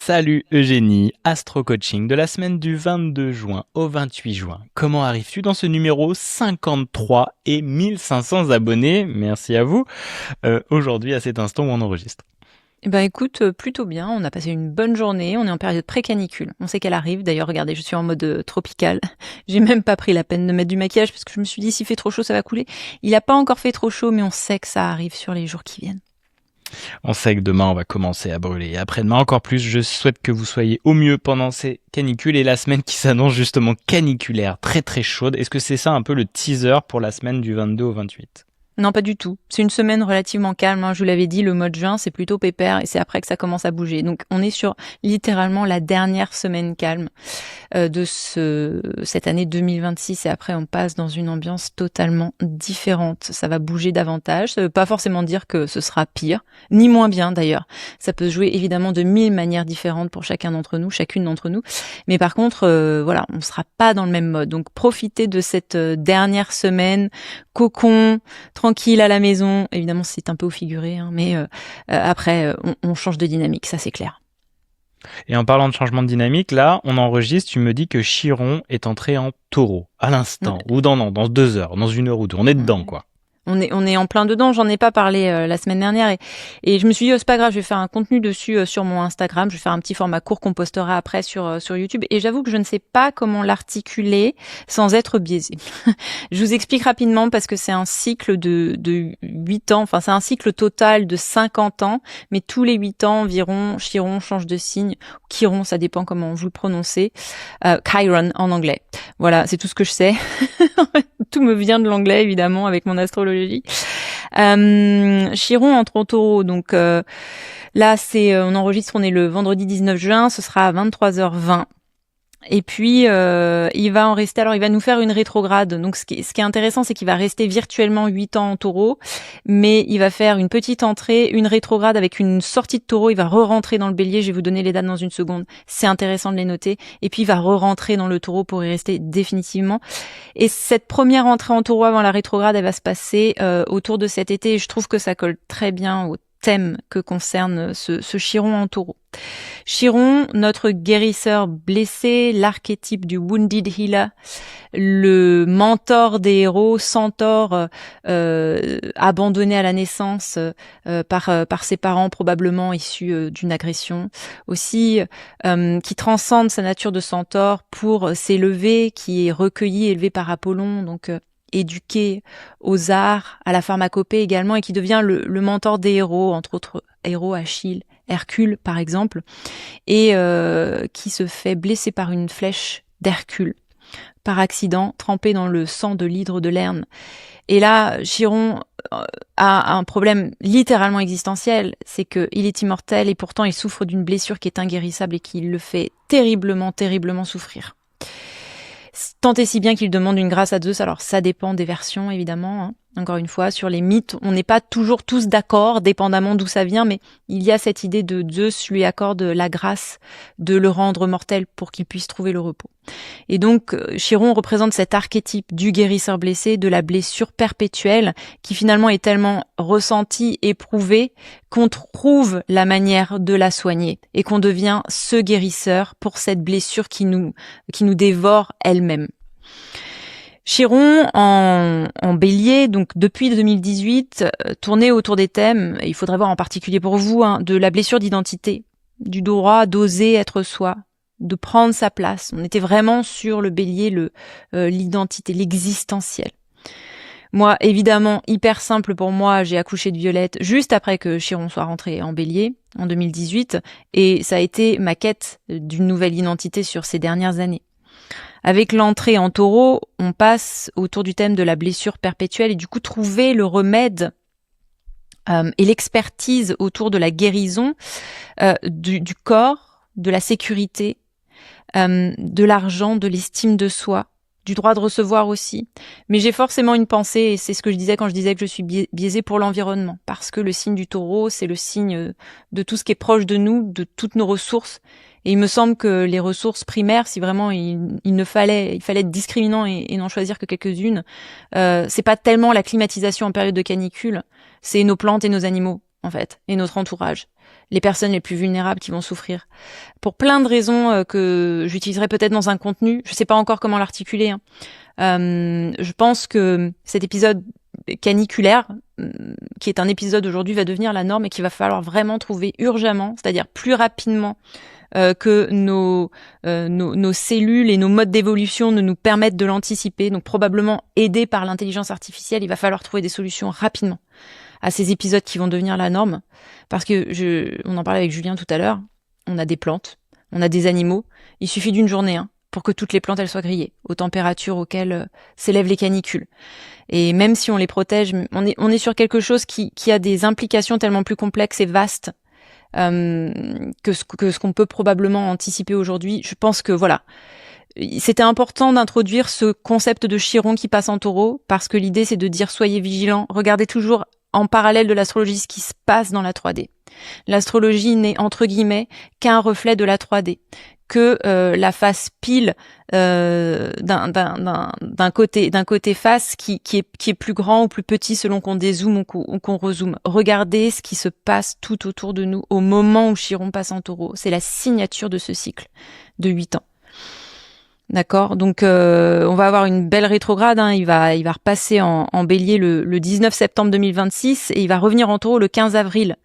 Salut Eugénie, Astro Coaching de la semaine du 22 juin au 28 juin. Comment arrives-tu dans ce numéro 53 et 1500 abonnés? Merci à vous. Aujourd'hui, à cet instant où on enregistre. Eh ben écoute, plutôt bien, on a passé une bonne journée, on est en période pré-canicule. On sait qu'elle arrive, d'ailleurs regardez, je suis en mode tropical. J'ai même pas pris la peine de mettre du maquillage parce que je me suis dit s'il fait trop chaud ça va couler. Il a pas encore fait trop chaud mais on sait que ça arrive sur les jours qui viennent. On sait que demain on va commencer à brûler. Et après-demain encore plus, je souhaite que vous soyez au mieux pendant ces canicules et la semaine qui s'annonce justement caniculaire, très très chaude. Est-ce que c'est ça un peu le teaser pour la semaine du 22 au 28? Non, pas du tout. C'est une semaine relativement calme, hein. Je vous l'avais dit, le mois de juin, c'est plutôt pépère et c'est après que ça commence à bouger. Donc on est sur littéralement la dernière semaine calme de cette année 2026 et après on passe dans une ambiance totalement différente. Ça va bouger davantage. Ça veut pas forcément dire que ce sera pire, ni moins bien d'ailleurs. Ça peut se jouer évidemment de 1000 manières différentes pour chacun d'entre nous, chacune d'entre nous. Mais par contre, voilà, on sera pas dans le même mode. Donc profitez de cette dernière semaine cocon, tranquille à la maison. Évidemment, c'est un peu au figuré, hein, mais après, on change de dynamique, ça c'est clair. Et en parlant de changement de dynamique, là, on enregistre, tu me dis que Chiron est entré en taureau, à l'instant, ou dans 2 heures, dans 1 heure ou deux. On est dedans, Ouais. quoi. On est en plein dedans, j'en ai pas parlé la semaine dernière et je me suis dit c'est pas grave, je vais faire un contenu dessus sur mon Instagram, je vais faire un petit format court qu'on postera après sur YouTube et j'avoue que je ne sais pas comment l'articuler sans être biaisé. Je vous explique rapidement parce que c'est un cycle de 8 ans, enfin c'est un cycle total de 50 ans, mais tous les 8 ans environ, Chiron change de signe, Chiron, ça dépend comment vous le prononcez, Chiron en anglais. Voilà, c'est tout ce que je sais. Tout me vient de l'anglais évidemment avec mon astrologie. Chiron entre en taureau, donc là c'est on enregistre, on est le vendredi 19 juin, ce sera à 23h20. Et puis il va en rester, alors il va nous faire une rétrograde. Donc ce qui est intéressant, c'est qu'il va rester virtuellement 8 ans en taureau, mais il va faire une petite entrée, une rétrograde avec une sortie de taureau, il va re-rentrer dans le bélier, je vais vous donner les dates dans une seconde, c'est intéressant de les noter, et puis il va re-rentrer dans le taureau pour y rester définitivement. Et cette première entrée en taureau avant la rétrograde, elle va se passer autour de cet été, et je trouve que ça colle très bien au thème que concerne ce Chiron en taureau. Chiron, notre guérisseur blessé, l'archétype du wounded healer, le mentor des héros, centaure abandonné à la naissance par ses parents probablement issus d'une agression, aussi qui transcende sa nature de centaure pour s'élever, qui est recueilli, élevé par Apollon, donc éduqué aux arts, à la pharmacopée également, et qui devient le mentor des héros, entre autres héros Achille, Hercule par exemple, et qui se fait blesser par une flèche d'Hercule, par accident, trempé dans le sang de l'hydre de Lerne. Et là, Chiron a un problème littéralement existentiel, c'est qu'il est immortel et pourtant il souffre d'une blessure qui est inguérissable et qui le fait terriblement, terriblement souffrir. Tant et si bien qu'il demande une grâce à Zeus, alors ça dépend des versions évidemment, hein. Encore une fois, sur les mythes, on n'est pas toujours tous d'accord, dépendamment d'où ça vient, mais il y a cette idée de Zeus lui accorde la grâce de le rendre mortel pour qu'il puisse trouver le repos. Et donc, Chiron représente cet archétype du guérisseur blessé, de la blessure perpétuelle, qui finalement est tellement ressentie, éprouvée, qu'on trouve la manière de la soigner, et qu'on devient ce guérisseur pour cette blessure qui nous dévore elle-même. Chiron en bélier, donc depuis 2018, tournait autour des thèmes, il faudrait voir en particulier pour vous, hein, de la blessure d'identité, du droit d'oser être soi, de prendre sa place. On était vraiment sur le bélier, l'identité, l'existentiel. Moi, évidemment, hyper simple pour moi, j'ai accouché de Violette juste après que Chiron soit rentré en bélier, en 2018, et ça a été ma quête d'une nouvelle identité sur ces dernières années. Avec l'entrée en taureau, on passe autour du thème de la blessure perpétuelle et du coup trouver le remède et l'expertise autour de la guérison du corps, de la sécurité, de l'argent, de l'estime de soi, du droit de recevoir aussi. Mais j'ai forcément une pensée, et c'est ce que je disais quand je disais que je suis biaisée pour l'environnement, parce que le signe du taureau, c'est le signe de tout ce qui est proche de nous, de toutes nos ressources. Et il me semble que les ressources primaires, si vraiment il fallait être discriminant et n'en choisir que quelques-unes, c'est pas tellement la climatisation en période de canicule, c'est nos plantes et nos animaux. en fait, et notre entourage, les personnes les plus vulnérables qui vont souffrir. Pour plein de raisons que j'utiliserai peut-être dans un contenu, je sais pas encore comment l'articuler. Je pense que cet épisode caniculaire, qui est un épisode aujourd'hui, va devenir la norme et qu'il va falloir vraiment trouver urgemment, c'est-à-dire plus rapidement que nos cellules et nos modes d'évolution ne nous permettent de l'anticiper. Donc probablement aidés par l'intelligence artificielle, il va falloir trouver des solutions rapidement à ces épisodes qui vont devenir la norme. Parce que on en parlait avec Julien tout à l'heure, on a des plantes, on a des animaux, il suffit d'une journée pour que toutes les plantes elles soient grillées aux températures auxquelles s'élèvent les canicules. Et même si on les protège, on est sur quelque chose qui a des implications tellement plus complexes et vastes que ce qu'on peut probablement anticiper aujourd'hui. Je pense que voilà, c'était important d'introduire ce concept de Chiron qui passe en taureau, parce que l'idée c'est de dire soyez vigilants, regardez toujours en parallèle de l'astrologie ce qui se passe dans la 3D. L'astrologie n'est entre guillemets qu'un reflet de la 3D, que la face pile d'un côté face qui est plus grand ou plus petit selon qu'on dézoome ou qu'on rezoome. Regardez ce qui se passe tout autour de nous au moment où Chiron passe en taureau. C'est la signature de ce cycle de 8 ans. D'accord, donc on va avoir une belle rétrograde, il va repasser en bélier le 19 septembre 2026 et il va revenir en taureau le 15 avril.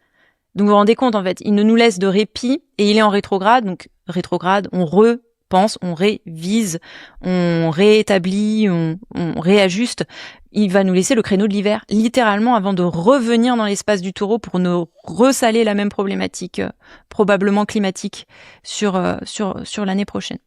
Donc vous vous rendez compte, en fait, il ne nous laisse de répit et il est en rétrograde. Donc rétrograde, on repense, on révise, on réétablit, on réajuste. Il va nous laisser le créneau de l'hiver, littéralement, avant de revenir dans l'espace du taureau pour nous ressaler la même problématique, probablement climatique, sur l'année prochaine.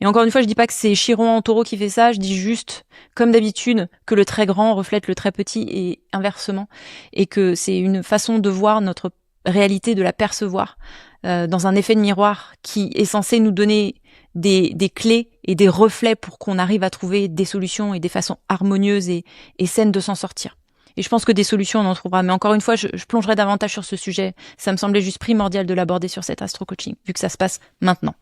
Et encore une fois, je dis pas que c'est Chiron en taureau qui fait ça, je dis juste, comme d'habitude, que le très grand reflète le très petit et inversement. Et que c'est une façon de voir notre réalité, de la percevoir dans un effet de miroir qui est censé nous donner des clés et des reflets pour qu'on arrive à trouver des solutions et des façons harmonieuses et saines de s'en sortir. Et je pense que des solutions, on en trouvera. Mais encore une fois, je plongerai davantage sur ce sujet. Ça me semblait juste primordial de l'aborder sur cet astro-coaching, vu que ça se passe maintenant.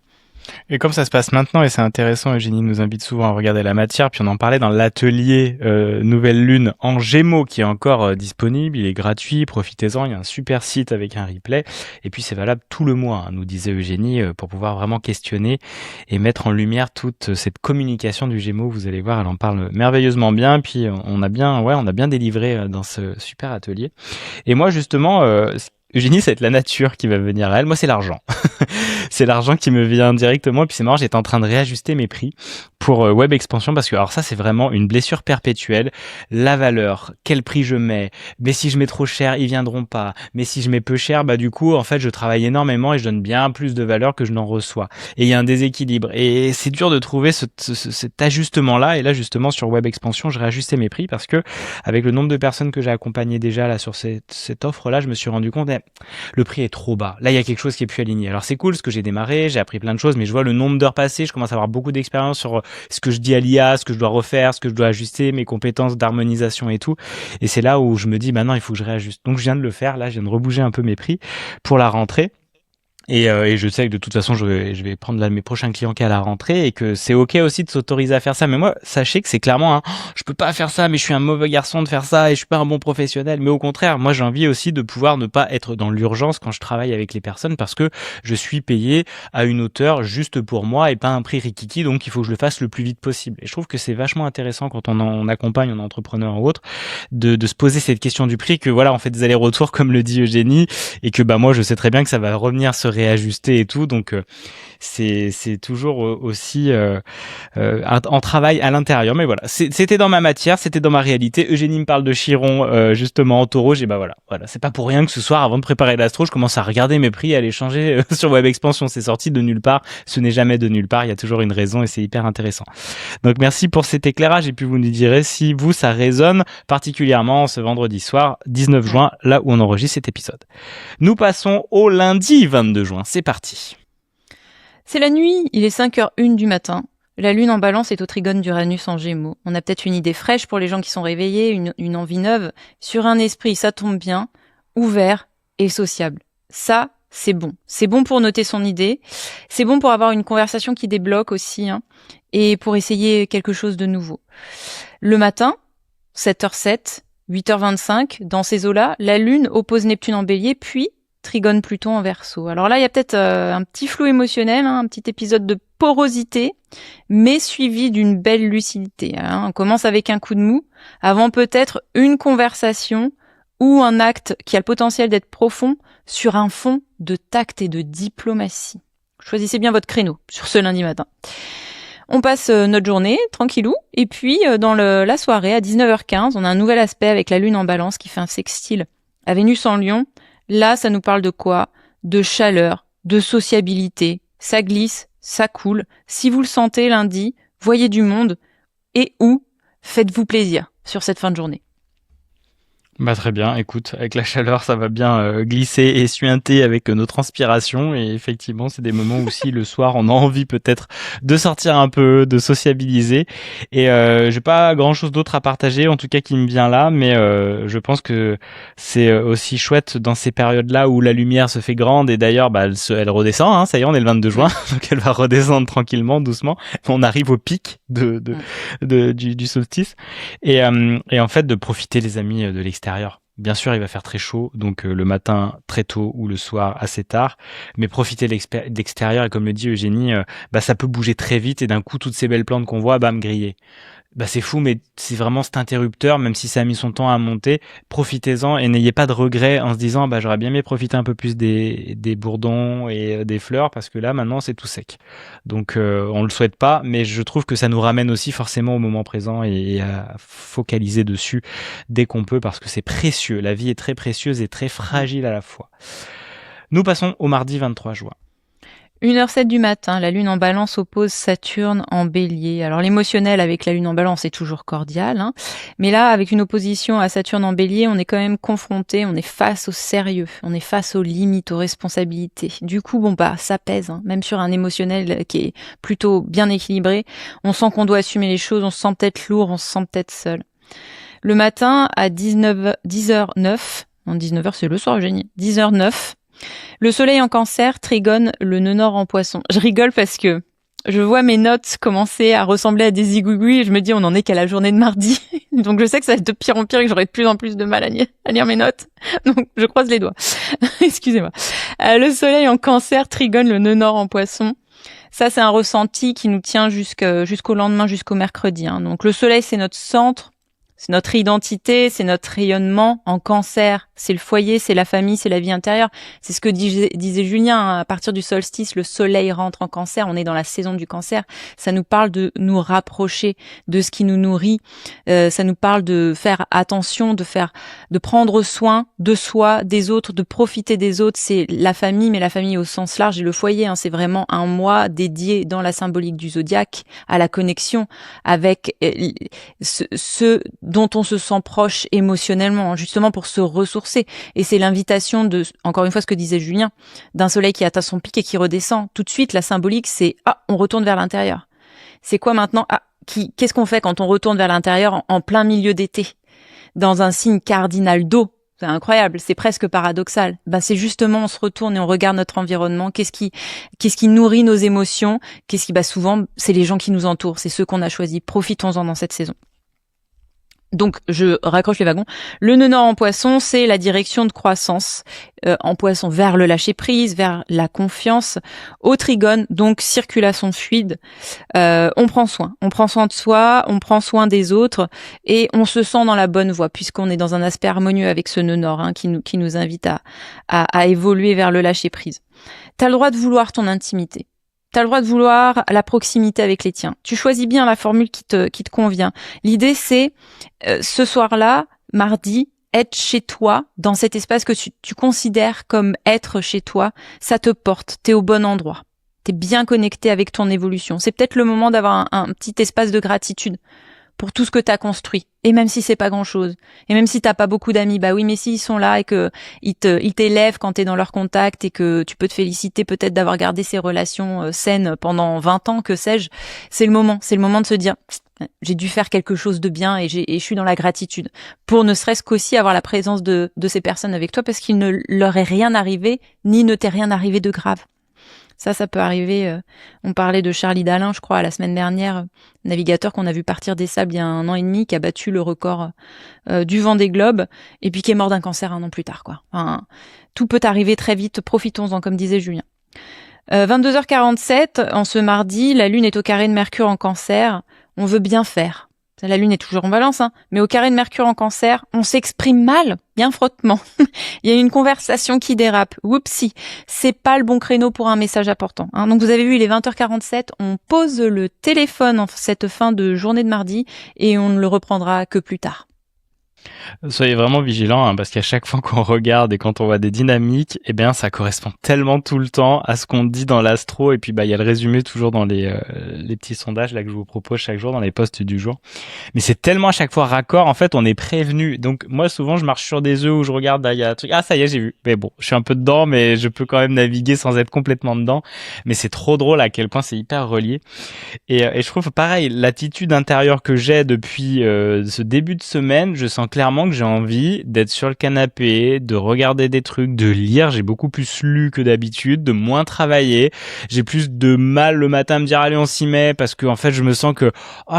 Et comme ça se passe maintenant, et c'est intéressant, Eugénie nous invite souvent à regarder la matière, puis on en parlait dans l'atelier Nouvelle Lune en Gémeaux qui est encore disponible, il est gratuit, profitez-en, il y a un super site avec un replay, et puis c'est valable tout le mois, nous disait Eugénie, pour pouvoir vraiment questionner et mettre en lumière toute cette communication du Gémeaux. Vous allez voir, elle en parle merveilleusement bien, puis on a bien délivré dans ce super atelier. Et moi justement, Eugénie, ça va être la nature qui va venir à elle. Moi, c'est l'argent. C'est l'argent qui me vient directement. Et puis c'est marrant, j'étais en train de réajuster mes prix pour Web Expansion parce que alors ça, c'est vraiment une blessure perpétuelle. La valeur, quel prix je mets. Mais si je mets trop cher, ils viendront pas. Mais si je mets peu cher, bah du coup, en fait, je travaille énormément et je donne bien plus de valeur que je n'en reçois. Et il y a un déséquilibre. Et c'est dur de trouver cet ajustement-là. Et là, justement, sur Web Expansion, je réajustais mes prix parce que avec le nombre de personnes que j'ai accompagnées déjà là sur cette offre-là, je me suis rendu compte le prix est trop bas. Là, il y a quelque chose qui est plus aligné. Alors c'est cool, parce que j'ai démarré, j'ai appris plein de choses, mais je vois le nombre d'heures passées, je commence à avoir beaucoup d'expérience sur ce que je dis à l'IA, ce que je dois refaire, ce que je dois ajuster, mes compétences d'harmonisation et tout. Et c'est là où je me dis, maintenant, il faut que je réajuste. Donc je viens de le faire, là, je viens de rebouger un peu mes prix pour la rentrée. Et je sais que de toute façon je vais prendre mes prochains clients qu'à la rentrée et que c'est ok aussi de s'autoriser à faire ça. Mais moi, sachez que c'est clairement je peux pas faire ça, mais je suis un mauvais garçon de faire ça et je suis pas un bon professionnel. Mais au contraire, moi j'ai envie aussi de pouvoir ne pas être dans l'urgence quand je travaille avec les personnes parce que je suis payé à une hauteur juste pour moi et pas un prix rikiki, donc il faut que je le fasse le plus vite possible. Et je trouve que c'est vachement intéressant quand on accompagne un entrepreneur ou autre de se poser cette question du prix, que voilà, on fait des allers-retours comme le dit Eugénie et que bah moi je sais très bien que ça va revenir se réajuster et tout, donc c'est toujours aussi en travail à l'intérieur. Mais voilà, c'était dans ma matière, c'était dans ma réalité. Eugénie me parle de Chiron justement en taureau, j'ai voilà, c'est pas pour rien que ce soir, avant de préparer l'astro, je commence à regarder mes prix, à les changer sur Web Expansion. C'est sorti de nulle part, ce n'est jamais de nulle part, il y a toujours une raison et c'est hyper intéressant. Donc merci pour cet éclairage et puis vous nous direz si vous ça résonne particulièrement ce vendredi soir 19 juin, là où on enregistre cet épisode. Nous passons au lundi 22 juin, c'est parti. C'est la nuit, il est 5h01 du matin. La lune en balance est au trigone d'Uranus en Gémeaux. On a peut-être une idée fraîche pour les gens qui sont réveillés, une envie neuve, sur un esprit, ça tombe bien, ouvert et sociable. Ça, c'est bon. C'est bon pour noter son idée, c'est bon pour avoir une conversation qui débloque aussi, et pour essayer quelque chose de nouveau. Le matin, 7h07, 8h25, dans ces eaux-là, la Lune oppose Neptune en Bélier, puis trigone Pluton en Verseau. Alors là, il y a peut-être un petit flou émotionnel, un petit épisode de porosité, mais suivi d'une belle lucidité. On commence avec un coup de mou, avant peut-être une conversation ou un acte qui a le potentiel d'être profond sur un fond de tact et de diplomatie. Choisissez bien votre créneau sur ce lundi matin. On passe notre journée, tranquillou, et puis dans la soirée, à 19h15, on a un nouvel aspect avec la Lune en Balance qui fait un sextile à Vénus en Lion. Là, ça nous parle de quoi? De chaleur, de sociabilité. Ça glisse, ça coule. Si vous le sentez lundi, voyez du monde et faites-vous plaisir sur cette fin de journée. Bah très bien, écoute, avec la chaleur, ça va bien glisser et suinter avec nos transpirations et effectivement, c'est des moments où aussi le soir, on a envie peut-être de sortir un peu, de sociabiliser et j'ai pas grand-chose d'autre à partager, en tout cas qui me vient là, mais je pense que c'est aussi chouette dans ces périodes-là où la lumière se fait grande et d'ailleurs, bah elle redescend, hein, ça y est, on est le 22 juin, donc elle va redescendre tranquillement, doucement, on arrive au pic du solstice et en fait de profiter les amis de l'extérieur. Bien sûr, il va faire très chaud, donc le matin très tôt ou le soir assez tard, mais profiter de l'extérieur et comme le dit Eugénie, bah ça peut bouger très vite et d'un coup toutes ces belles plantes qu'on voit, bam, grillées. Bah c'est fou, mais c'est vraiment cet interrupteur, même si ça a mis son temps à monter, profitez-en et n'ayez pas de regrets en se disant bah j'aurais bien aimé profiter un peu plus des bourdons et des fleurs parce que là maintenant c'est tout sec. Donc on le souhaite pas, mais je trouve que ça nous ramène aussi forcément au moment présent et à focaliser dessus dès qu'on peut parce que c'est précieux. La vie est très précieuse et très fragile à la fois. Nous passons au mardi 23 juin. 1h07 du matin, la Lune en Balance oppose Saturne en Bélier. Alors l'émotionnel avec la Lune en Balance est toujours cordial, mais là, avec une opposition à Saturne en Bélier, on est quand même confronté, on est face au sérieux, on est face aux limites, aux responsabilités. Du coup, ça pèse, même sur un émotionnel qui est plutôt bien équilibré. On sent qu'on doit assumer les choses, on se sent peut-être lourd, on se sent peut-être seul. Le matin, à 10h09, non 19h c'est le soir, Eugénie, 10h09, le soleil en Cancer trigone le nœud nord en Poisson. Je rigole parce que je vois mes notes commencer à ressembler à des zigouigouis et je me dis on en est qu'à la journée de mardi. Donc je sais que ça va être de pire en pire et que j'aurai de plus en plus de mal à lire mes notes. Donc je croise les doigts. Excusez-moi. Le soleil en Cancer trigone le nœud nord en Poisson. Ça, c'est un ressenti qui nous tient jusqu'au lendemain, jusqu'au mercredi. Donc le soleil, c'est notre centre. C'est notre identité, c'est notre rayonnement. En Cancer, c'est le foyer, c'est la famille, c'est la vie intérieure. C'est ce que disait Julien, à partir du solstice, le soleil rentre en Cancer, on est dans la saison du Cancer. Ça nous parle de nous rapprocher de ce qui nous nourrit. Ça nous parle de faire attention, de prendre soin de soi, des autres, de profiter des autres. C'est la famille, mais la famille au sens large et le foyer. C'est vraiment un mois dédié dans la symbolique du zodiaque à la connexion avec ceux dont on se sent proche émotionnellement, justement pour se ressourcer. Et c'est l'invitation de, encore une fois ce que disait Julien, d'un soleil qui atteint son pic et qui redescend. Tout de suite, la symbolique, c'est on retourne vers l'intérieur. C'est quoi maintenant qu'est-ce qu'on fait quand on retourne vers l'intérieur en plein milieu d'été, dans un signe cardinal d'eau? C'est incroyable, c'est presque paradoxal. C'est justement, on se retourne et on regarde notre environnement. Qu'est-ce qui nourrit nos émotions? Souvent, c'est les gens qui nous entourent, c'est ceux qu'on a choisis. Profitons-en dans cette saison. Donc, je raccroche les wagons. Le nœud nord en Poisson, c'est la direction de croissance en Poisson vers le lâcher-prise, vers la confiance. Au Trigone, donc circulation fluide. On prend soin de soi, on prend soin des autres et on se sent dans la bonne voie puisqu'on est dans un aspect harmonieux avec ce nœud nord qui nous invite à évoluer vers le lâcher-prise. T'as le droit de vouloir ton intimité. T'as le droit de vouloir la proximité avec les tiens. Tu choisis bien la formule qui te convient. L'idée, c'est ce soir-là, mardi, être chez toi, dans cet espace que tu considères comme être chez toi. Ça te porte, t'es au bon endroit. T'es bien connecté avec ton évolution. C'est peut-être le moment d'avoir un petit espace de gratitude pour tout ce que t'as construit. Et même si c'est pas grand-chose. Et même si t'as pas beaucoup d'amis, oui, mais s'ils sont là et que ils t'élèvent quand t'es dans leur contact et que tu peux te féliciter peut-être d'avoir gardé ces relations saines pendant 20 ans, que sais-je, c'est le moment. C'est le moment de se dire, j'ai dû faire quelque chose de bien et je suis dans la gratitude. Pour ne serait-ce qu'aussi avoir la présence de ces personnes avec toi parce qu'il ne leur est rien arrivé, ni ne t'est rien arrivé de grave. Ça peut arriver. On parlait de Charlie Dalin, je crois, la semaine dernière, navigateur qu'on a vu partir des sables il y a 1 an et demi, qui a battu le record du Vendée Globe, et puis qui est mort d'un cancer 1 an plus tard, quoi. Enfin, tout peut arriver très vite, profitons-en, comme disait Julien. 22h47, en ce mardi, la Lune est au carré de Mercure en Cancer. On veut bien faire. La Lune est toujours en Balance, mais au carré de Mercure en Cancer, on s'exprime mal, bien frottement. Il y a une conversation qui dérape. Whoopsie, c'est pas le bon créneau pour un message important. Donc vous avez vu, il est 20h47, on pose le téléphone en cette fin de journée de mardi et on ne le reprendra que plus tard. Soyez vraiment vigilants, parce qu'à chaque fois qu'on regarde et quand on voit des dynamiques, ça correspond tellement tout le temps à ce qu'on dit dans l'astro, et puis il y a le résumé toujours dans les petits sondages là que je vous propose chaque jour dans les posts du jour. Mais c'est tellement à chaque fois raccord, en fait on est prévenu. Donc moi souvent je marche sur des œufs où je regarde, il y a un truc, ça y est j'ai vu. Mais bon, je suis un peu dedans, mais je peux quand même naviguer sans être complètement dedans. Mais c'est trop drôle à quel point c'est hyper relié. Et je trouve pareil, l'attitude intérieure que j'ai depuis ce début de semaine, je sens clairement que j'ai envie d'être sur le canapé, de regarder des trucs, de lire. J'ai beaucoup plus lu que d'habitude, de moins travailler. J'ai plus de mal le matin à me dire allez on s'y met, parce que en fait je me sens que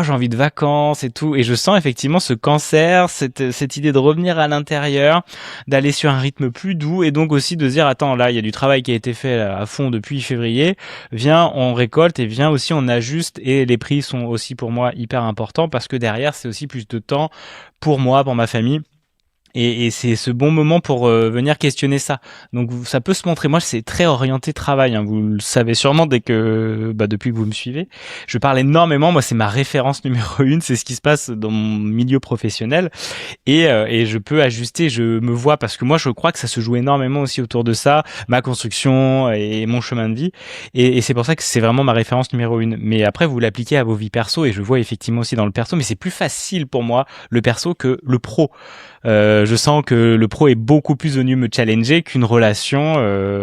j'ai envie de vacances et tout. Et je sens effectivement ce cancer, cette idée de revenir à l'intérieur, d'aller sur un rythme plus doux, et donc aussi de se dire attends, là il y a du travail qui a été fait à fond depuis février, viens on récolte, et viens aussi on ajuste. Et les prix sont aussi pour moi hyper importants, parce que derrière c'est aussi plus de temps pour moi, pour ma famille. Et c'est ce bon moment pour venir questionner ça. Donc ça peut se montrer, moi c'est très orienté travail, vous le savez sûrement depuis que vous me suivez. Je parle énormément, moi c'est ma référence numéro 1, c'est ce qui se passe dans mon milieu professionnel, et je peux ajuster, je me vois, parce que moi je crois que ça se joue énormément aussi autour de ça, ma construction et mon chemin de vie, et c'est pour ça que c'est vraiment ma référence numéro 1. Mais après vous l'appliquez à vos vies perso, et je vois effectivement aussi dans le perso, mais c'est plus facile pour moi le perso que le pro. Je sens que le pro est beaucoup plus venu me challenger qu'une relation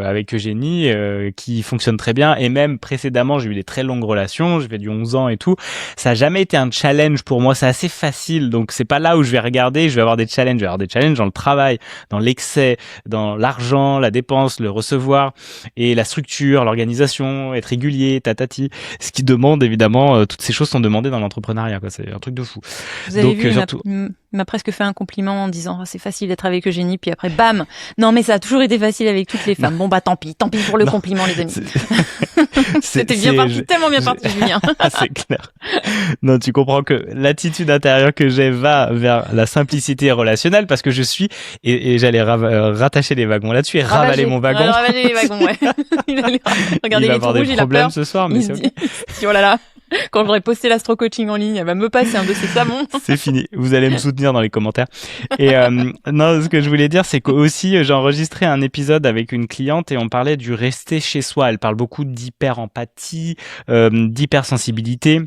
avec Eugénie qui fonctionne très bien. Et même précédemment, j'ai eu des très longues relations, j'ai fait du 11 ans et tout. Ça a jamais été un challenge pour moi, c'est assez facile. Donc c'est pas là où je vais regarder, je vais avoir des challenges. Je vais avoir des challenges dans le travail, dans l'excès, dans l'argent, la dépense, le recevoir, et la structure, l'organisation, être régulier, tatati. Ce qui demande évidemment, toutes ces choses sont demandées dans l'entrepreneuriat, quoi. C'est un truc de fou. Vous avez vu, surtout... il m'a presque fait un compliment en disant c'est facile d'être avec Eugénie, puis après bam, non mais ça a toujours été facile avec toutes les femmes. Bon tant pis pour le compliment les amis. C'était bien parti, tellement bien parti Julien. C'est clair. Non, tu comprends que l'attitude intérieure que j'ai va vers la simplicité relationnelle, parce que je suis, et j'allais rattacher les wagons là-dessus et ravaler mon wagon. Ravaler les wagons, ouais. Regardez les trous rouges, il a peur. Ce soir, mais c'est ok. Oh là là. Quand j'aurai posté l'astro coaching en ligne, elle va me passer un de ces savons. C'est fini. Vous allez me soutenir dans les commentaires. Et non, ce que je voulais dire, c'est qu'aussi j'ai enregistré un épisode avec une cliente et on parlait du rester chez soi. Elle parle beaucoup d'hyper-empathie, d'hypersensibilité.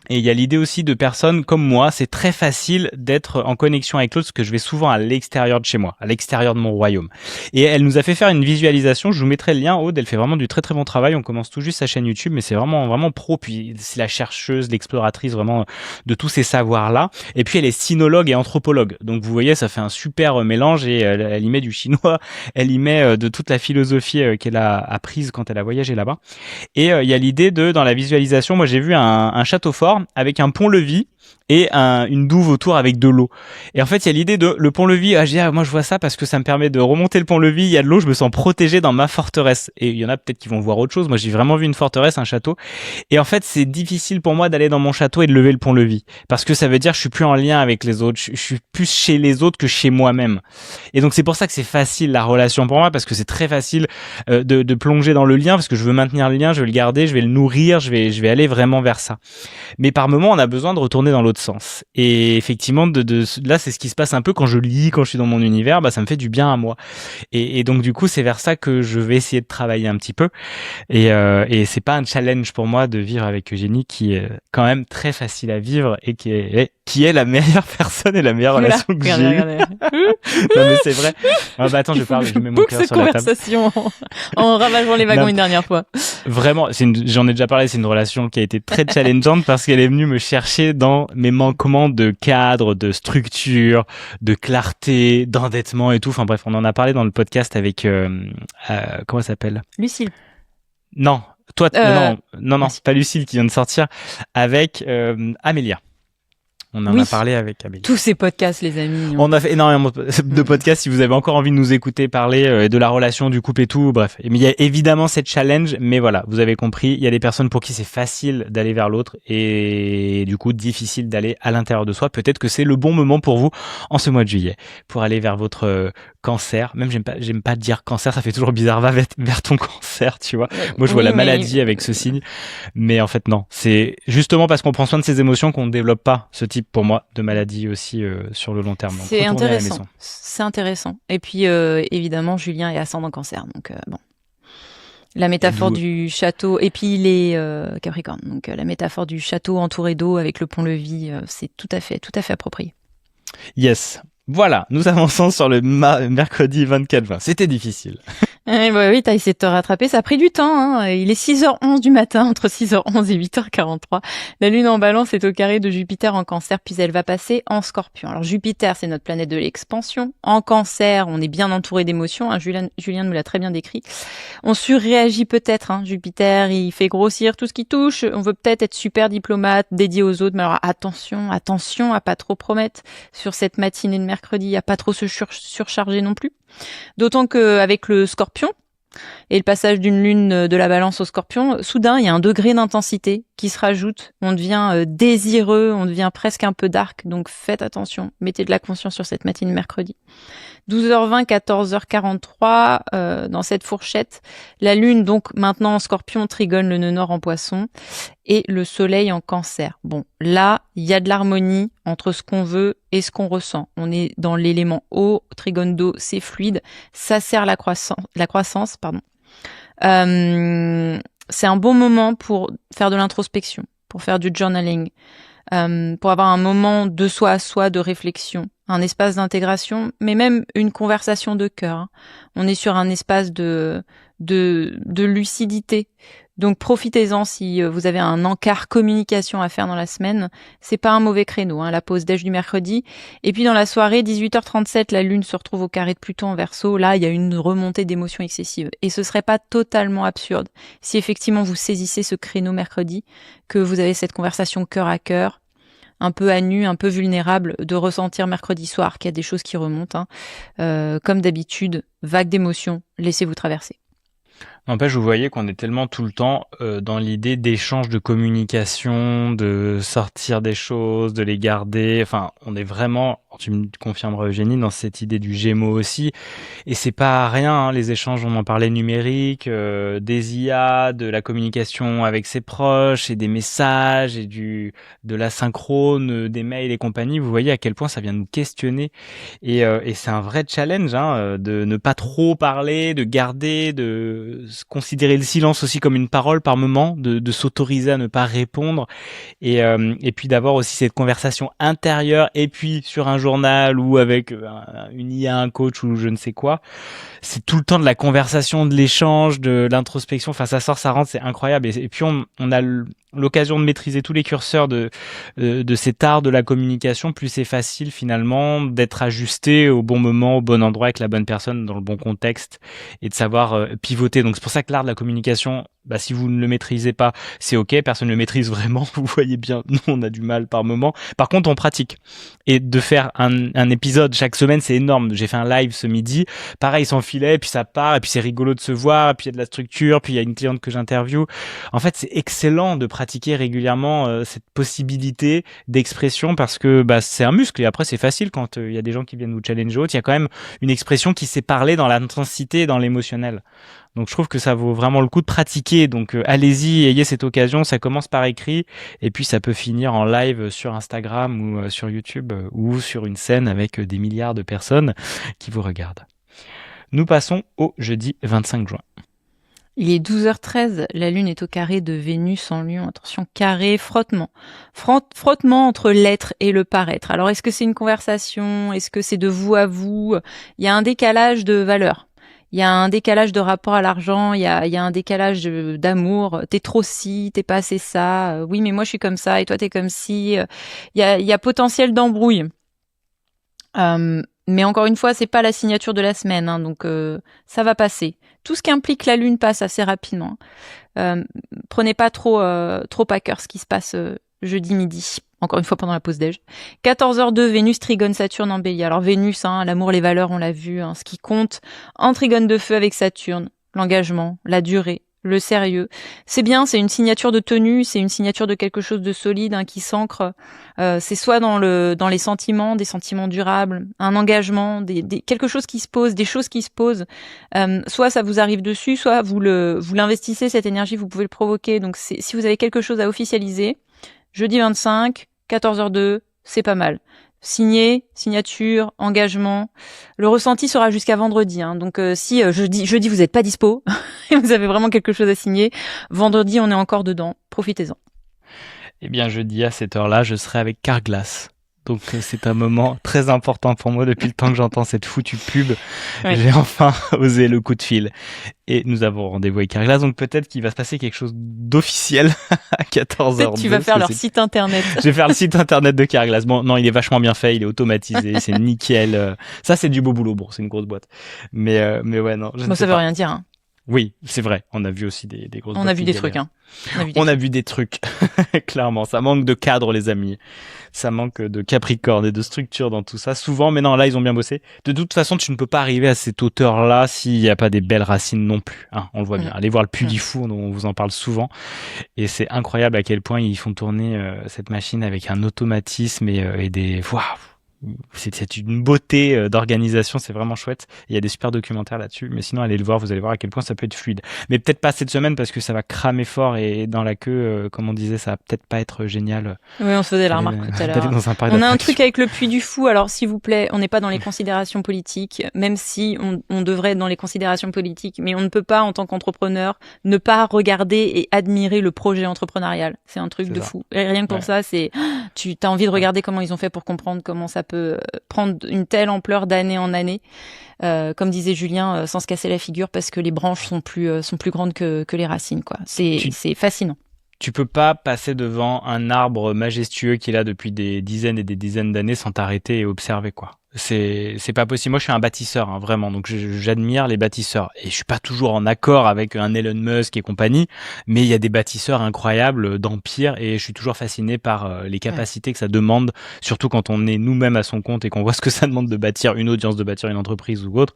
Et il y a l'idée aussi de personnes comme moi, c'est très facile d'être en connexion avec l'autre, parce que je vais souvent à l'extérieur de chez moi, à l'extérieur de mon royaume. Et elle nous a fait faire une visualisation, je vous mettrai le lien, Aude, elle fait vraiment du très très bon travail, on commence tout juste sa chaîne YouTube, mais c'est vraiment vraiment pro, puis c'est la chercheuse, l'exploratrice vraiment de tous ces savoirs-là. Et puis elle est sinologue et anthropologue, donc vous voyez, ça fait un super mélange, et elle y met du chinois, elle y met de toute la philosophie qu'elle a apprise quand elle a voyagé là-bas. Et il y a l'idée dans la visualisation, moi j'ai vu un château fort avec un pont-levis et une douve autour avec de l'eau. Et en fait, il y a l'idée de le pont-levis. Moi je vois ça parce que ça me permet de remonter le pont-levis, il y a de l'eau, je me sens protégé dans ma forteresse. Et il y en a peut-être qui vont voir autre chose. Moi, j'ai vraiment vu une forteresse, un château. Et en fait, c'est difficile pour moi d'aller dans mon château et de lever le pont-levis, parce que ça veut dire que je suis plus en lien avec les autres, je suis plus chez les autres que chez moi-même. Et donc c'est pour ça que c'est facile la relation pour moi, parce que c'est très facile de plonger dans le lien, parce que je veux maintenir le lien, je veux le garder, je vais le nourrir, je vais aller vraiment vers ça. Mais par moment, on a besoin de retourner dans l'autre sens. Et effectivement, là, c'est ce qui se passe un peu quand je lis, quand je suis dans mon univers, ça me fait du bien à moi. Et donc, du coup, c'est vers ça que je vais essayer de travailler un petit peu. Et c'est pas un challenge pour moi de vivre avec Eugénie, qui est quand même très facile à vivre, et qui est la meilleure personne et la meilleure relation que j'ai eue. Non, mais c'est vrai. Attends, je mets mon cœur sur la table. Cette conversation en ravageant les wagons une dernière fois. Vraiment, j'en ai déjà parlé, c'est une relation qui a été très challengeante, parce qu'elle est venue me chercher dans mes manquements de cadre, de structure, de clarté, d'endettement et tout. Enfin bref, on en a parlé dans le podcast avec comment elle s'appelle ? Lucille. Non, toi, non, Merci. c'est pas Lucille qui vient de sortir avec Amélia. On en a Oui, parlé avec Amélia. tous ces podcasts, les amis. On a fait énormément de podcasts. Si vous avez encore envie de nous écouter parler de la relation, du couple et tout, bref. Mais il y a évidemment cette challenge, mais voilà, vous avez compris, il y a des personnes pour qui c'est facile d'aller vers l'autre et du coup difficile d'aller à l'intérieur de soi. Peut-être que c'est le bon moment pour vous en ce mois de juillet pour aller vers votre cancer. Même j'aime pas dire cancer, ça fait toujours bizarre. Va vers ton cancer, tu vois. Moi, je vois Oui, la mais maladie avec ce signe. Mais en fait, non. C'est justement parce qu'on prend soin de ses émotions qu'on ne développe pas ce type, pour moi, de maladie aussi sur le long terme. Donc, c'est retournez à la intéressant. maison. C'est intéressant. Et puis, évidemment, Julien est ascendant cancer. Donc, bon. La métaphore du château, et puis il est Capricorne, donc la métaphore du château entouré d'eau avec le pont-levis, c'est tout à fait approprié. Yes. Voilà, nous avançons sur le mercredi 24-20. C'était difficile. Oui, t'as essayé de te rattraper, ça a pris du temps, hein. Il est 6h11 du matin, entre 6h11 et 8h43. La lune en balance est au carré de Jupiter en cancer, puis elle va passer en scorpion. Alors Jupiter, c'est notre planète de l'expansion. En cancer, on est bien entouré d'émotions, hein. Julien nous l'a très bien décrit. On surréagit peut-être, hein. Jupiter, il fait grossir tout ce qui touche. On veut peut-être être super diplomate, dédié aux autres, mais alors attention à pas trop promettre sur cette matinée de mercredi, à pas trop se surcharger non plus. D'autant qu'avec le scorpion et le passage d'une lune de la balance au scorpion, soudain, il y a un degré d'intensité qui se rajoute. On devient désireux, on devient presque un peu dark. Donc faites attention, mettez de la conscience sur cette matinée de mercredi. 12h20, 14h43, dans cette fourchette. La lune, donc maintenant en scorpion, trigone le nœud nord en poisson et le soleil en cancer. Bon, là, il y a de l'harmonie entre ce qu'on veut et ce qu'on ressent. On est dans l'élément eau, trigone d'eau, c'est fluide. Ça sert la croissance, pardon. C'est un bon moment pour faire de l'introspection, pour faire du journaling, pour avoir un moment de soi à soi, de réflexion, un espace d'intégration, mais même une conversation de cœur, hein. On est sur un espace de lucidité. Donc profitez-en si vous avez un encart communication à faire dans la semaine. C'est pas un mauvais créneau, hein, la pause déj du mercredi. Et puis dans la soirée, 18h37, la lune se retrouve au carré de Pluton en Verseau. Là, il y a une remontée d'émotions excessive. Et ce serait pas totalement absurde si effectivement vous saisissez ce créneau mercredi, que vous avez cette conversation cœur à cœur, un peu à nu, un peu vulnérable, de ressentir mercredi soir qu'il y a des choses qui remontent, hein. Comme d'habitude, vague d'émotions, laissez-vous traverser. N'empêche, vous voyez qu'on est tellement tout le temps dans l'idée d'échange de communication, de sortir des choses, de les garder. Enfin, on est vraiment, tu me confirmeras Eugénie, dans cette idée du Gémeaux aussi. Et c'est pas rien, hein, les échanges, on en parlait numériques, des IA, de la communication avec ses proches, et des messages, et de l'asynchrone, des mails et compagnie. Vous voyez à quel point ça vient nous questionner. Et c'est un vrai challenge, hein, de ne pas trop parler, de garder, de considérer le silence aussi comme une parole par moment, de s'autoriser à ne pas répondre et puis d'avoir aussi cette conversation intérieure et puis sur un journal ou avec une IA, un coach ou je ne sais quoi. C'est tout le temps de la conversation, de l'échange, de l'introspection. Enfin, ça sort, ça rentre, c'est incroyable. Et puis on a l'occasion de maîtriser tous les curseurs de cet art de la communication. Plus c'est facile finalement d'être ajusté au bon moment, au bon endroit, avec la bonne personne, dans le bon contexte et de savoir pivoter. Donc c'est pour ça que l'art de la communication, bah, si vous ne le maîtrisez pas, c'est ok, personne ne le maîtrise vraiment, vous voyez bien, nous on a du mal par moment. Par contre, on pratique. Et de faire un épisode chaque semaine, c'est énorme. J'ai fait un live ce midi, pareil, sans filet, puis ça part, et puis c'est rigolo de se voir, et puis il y a de la structure, puis il y a une cliente que j'interviewe. En fait, c'est excellent de pratiquer régulièrement cette possibilité d'expression parce que bah, c'est un muscle, et après c'est facile quand il y a des gens qui viennent vous challenger autres. Il y a quand même une expression qui s'est parlée dans l'intensité et dans l'émotionnel. Donc je trouve que ça vaut vraiment le coup de pratiquer. Donc allez-y, ayez cette occasion. Ça commence par écrit et puis ça peut finir en live sur Instagram ou sur YouTube ou sur une scène avec des milliards de personnes qui vous regardent. Nous passons au jeudi 25 juin. Il est 12h13, la lune est au carré de Vénus en Lion. Attention, carré, frottement. Frottement entre l'être et le paraître. Alors est-ce que c'est une conversation? Est-ce que c'est de vous à vous? Il y a un décalage de valeurs. Il y a un décalage de rapport à l'argent, il y a un décalage d'amour. T'es trop ci, t'es pas assez ça. Oui, mais moi je suis comme ça et toi t'es comme ci. Il y a potentiel d'embrouille. Mais encore une fois, c'est pas la signature de la semaine, hein, donc ça va passer. tout ce qui implique la Lune passe assez rapidement. Prenez pas trop à cœur ce qui se passe jeudi midi. Encore une fois pendant la pause déj. 14h02, Vénus trigone Saturne en Bélier. Alors Vénus, l'amour, les valeurs, on l'a vu. Ce qui compte en trigone de feu avec Saturne, l'engagement, la durée, le sérieux. C'est bien, c'est une signature de tenue, c'est une signature de quelque chose de solide qui s'ancre. C'est soit dans les sentiments, des sentiments durables, un engagement, quelque chose qui se pose, des choses qui se posent. Soit ça vous arrive dessus, soit vous l'investissez, cette énergie, vous pouvez le provoquer. Donc si vous avez quelque chose à officialiser, jeudi 25, 14h02, c'est pas mal. Signé, signature, engagement. Le ressenti sera jusqu'à vendredi. Donc si jeudi vous n'êtes pas dispo et vous avez vraiment quelque chose à signer, vendredi on est encore dedans. Profitez-en. Eh bien jeudi à cette heure-là, je serai avec Carglass. Donc c'est un moment très important pour moi depuis le temps que j'entends cette foutue pub. Oui. J'ai enfin osé le coup de fil. Et nous avons rendez-vous avec Carglass, donc peut-être qu'il va se passer quelque chose d'officiel à 14h02. Peut-être que tu vas faire leur site internet. Je vais faire le site internet de Carglass. Bon, non, il est vachement bien fait, il est automatisé, c'est nickel. Ça, c'est du beau boulot. Bon, c'est une grosse boîte. Mais ouais, non. Ça veut rien dire. Oui, c'est vrai. On a vu aussi des grosses boîtes. On a vu des trucs, On a vu des trucs. Clairement. Ça manque de cadre, les amis. Ça manque de capricorne et de structure dans tout ça. Souvent, mais non, là, ils ont bien bossé. De toute façon, tu ne peux pas arriver à cette hauteur-là s'il n'y a pas des belles racines non plus. On le voit bien. Allez voir le Puy du Fou, on vous en parle souvent. Et c'est incroyable à quel point ils font tourner cette machine avec un automatisme et des... Waouh, c'est une beauté d'organisation, c'est vraiment chouette. Il y a des super documentaires là-dessus, mais sinon allez le voir, vous allez voir à quel point ça peut être fluide. Mais peut-être pas cette semaine parce que ça va cramer fort et dans la queue, comme on disait, ça va peut-être pas être génial. Oui, on se faisait la remarque tout à l'heure. On a un truc avec le Puy du Fou, alors s'il vous plaît, on n'est pas dans les considérations politiques, même si on devrait être dans les considérations politiques, mais on ne peut pas en tant qu'entrepreneur ne pas regarder et admirer le projet entrepreneurial. C'est un truc de fou. Et rien que pour ça, tu as envie de regarder comment ils ont fait pour comprendre comment ça peut prendre une telle ampleur d'année en année. Comme disait Julien, sans se casser la figure parce que les branches sont plus grandes que les racines, quoi. C'est fascinant. Tu peux pas passer devant un arbre majestueux qui est là depuis des dizaines et des dizaines d'années sans t'arrêter et observer, quoi. C'est pas possible. Moi, je suis un bâtisseur, vraiment. Donc, j'admire les bâtisseurs. Et je suis pas toujours en accord avec un Elon Musk et compagnie, mais il y a des bâtisseurs incroyables d'empire et je suis toujours fasciné par les capacités que ça demande, surtout quand on est nous-mêmes à son compte et qu'on voit ce que ça demande de bâtir une audience, de bâtir une entreprise ou autre.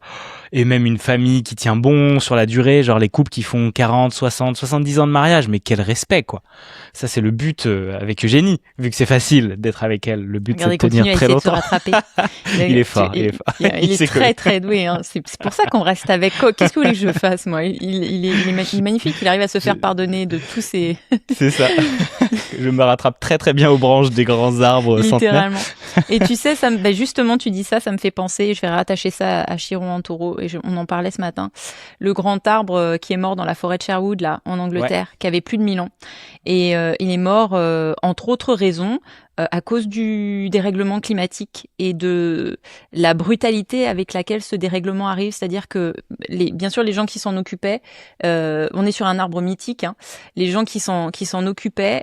Et même une famille qui tient bon sur la durée, genre les couples qui font 40, 60, 70 ans de mariage. Mais quel respect, quoi. Ça, c'est le but avec Eugénie, vu que c'est facile d'être avec elle. Le but, c'est de tenir très longtemps. Il est fort. Il est très très doué. C'est pour ça qu'on reste avec. Qu'est-ce que vous voulez que je fasse, moi? Il est magnifique. Il arrive à se faire pardonner de tous ces. C'est ça. Je me rattrape très très bien aux branches des grands arbres centenaires. Littéralement. Et tu sais, justement, tu dis ça, ça me fait penser. Je vais rattacher ça à Chiron en Taureau. Et on en parlait ce matin. Le grand arbre qui est mort dans la forêt de Sherwood là, en Angleterre, qui avait plus de 1000 ans. Et il est mort entre autres raisons. À cause du dérèglement climatique et de la brutalité avec laquelle ce dérèglement arrive, c'est-à-dire que bien sûr les gens qui s'en occupaient, on est sur un arbre mythique, les gens qui s'en occupaient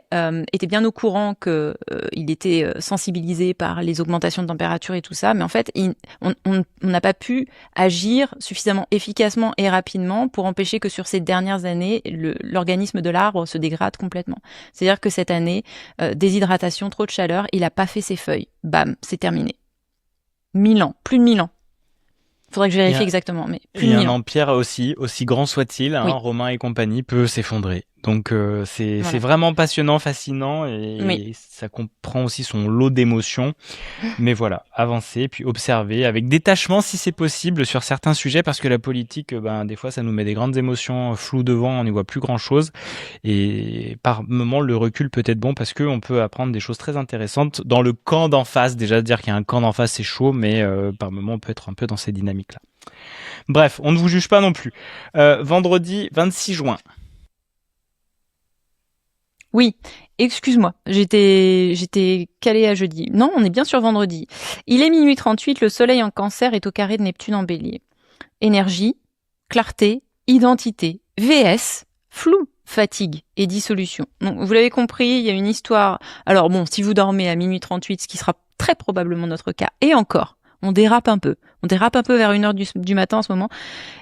étaient bien au courant que il était sensibilisé par les augmentations de température et tout ça, mais en fait on n'a pas pu agir suffisamment efficacement et rapidement pour empêcher que sur ces dernières années l'organisme de l'arbre se dégrade complètement. C'est-à-dire que cette année, déshydratation, trop de chaleur, il a pas fait ses feuilles. Bam, c'est terminé. 1000 ans, plus de 1000 ans. Faudrait que je vérifie exactement, mais plus de 1000 ans. Et un empire aussi grand soit-il, oui. Romain et compagnie, peut s'effondrer. Donc c'est vraiment passionnant, fascinant et ça comprend aussi son lot d'émotions. Mais voilà, avancer puis observer avec détachement si c'est possible sur certains sujets parce que la politique, des fois ça nous met des grandes émotions floues devant, on n'y voit plus grand-chose. Et par moments le recul peut être bon parce que on peut apprendre des choses très intéressantes dans le camp d'en face. Déjà dire qu'il y a un camp d'en face c'est chaud, mais par moments on peut être un peu dans ces dynamiques-là. Bref, on ne vous juge pas non plus. Vendredi 26 juin. Oui, excuse-moi, j'étais calée à jeudi. Non, on est bien sur vendredi. Il est minuit 38, le soleil en Cancer est au carré de Neptune en Bélier. Énergie, clarté, identité, VS, flou, fatigue et dissolution. Donc vous l'avez compris, il y a une histoire. Alors bon, si vous dormez à minuit 38, ce qui sera très probablement notre cas, et encore, On dérape un peu. On dérape un peu vers 1h du matin en ce moment.